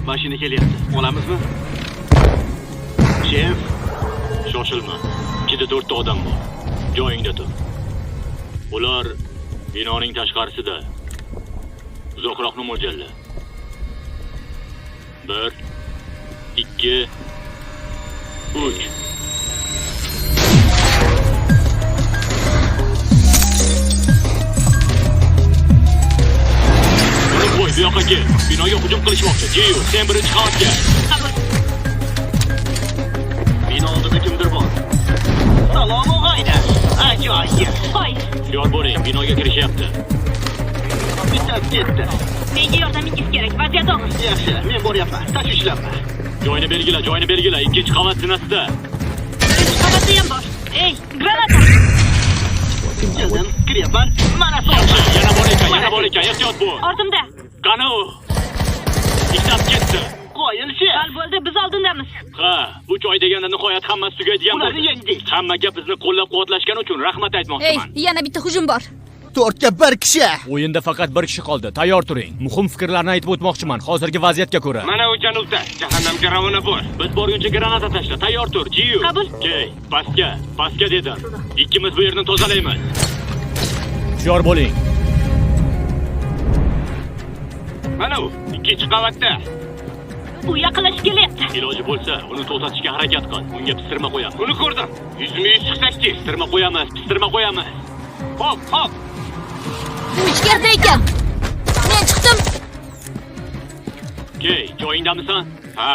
Mashina kelyapti. Olamizmi? Shef, Shoshilma. 2-4 ta odam bor. Joyingda tur. Ular binoning tashqarisida. Uzoqroqni mo'ljalla. 1 2 3 Qo'y, bu yoqqa kel. Binoga hujum qilishmoqchi. Jiyu, sen birinchi qavatga. Qabul. bino oldida kimdir bor. Salom o'g'aylar. Ajoyib. Qo'y. Hushyor bo'ling, binoga kirishyapti. Bitab ketdi. Menga yordamingiz kerak. Vaziyat og'ir. Yaxshi, men boryapman. Tashvishlanma. Joyini belgila. Ikkinchi qavat zinasida. Birinchi qavatda ham bor. Ey, granata. Keldim, kiryapman. Mana sol. Yana bor ekan. Ehtiyot bo'l. Ortimda. Qani u? Iktab ketdi. Qo'yil shef. Hal bo'ldi, biz oldindamiz. Ha, 3 oy deganda nihoyat hammasi tugaydigan Ularni bo'ldi. yengdik. Hammaga bizni qo'llab-quvvatlashgani uchun rahmat Ey, aytmoqchiman. yana bitta hujum bor. 4 ga 1 kishi. O'yinda faqat bir kishi qoldi. Tayyor turing. Muhim fikrlarni aytib o'tmoqchiman. Hozirgi vaziyatga ko'ra. Mana u janubda jahannamga ravona bo'l. Biz borguncha granata tashla. Tayyor tur. Jiyu. Qabul. Key, pastga dedim. Ikkimiz bu yerni tozalaymiz. Hushyor bo'ling. Mana u ikkinchi qavatda. U yaqinlashib kelyapti. Iloji bo'lsa, uni to'xtatishga harakat qil. Unga pistirma qo'yamiz. Uni ko'rdim. Yuzma-yuz chiqsakchi. Pistirma qo'yamiz. Hop. U ichkarida ekan. Men chiqdim. Key, joyingdamisan? Ha.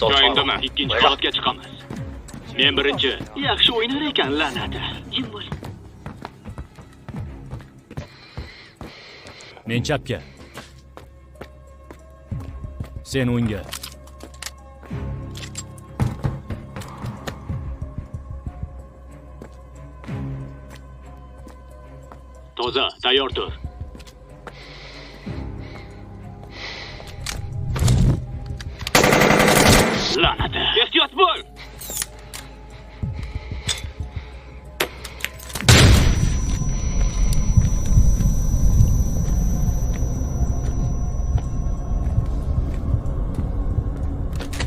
Joyindaman. Ikkinchi qavatga chiqamiz. Men birinchi. Yaxshi o'ynar ekan, la'nati. Jim bo'l. Men chapga. Sen o'ngga. Toza, tayyor tur. La'nati. Ehtiyot bo'l.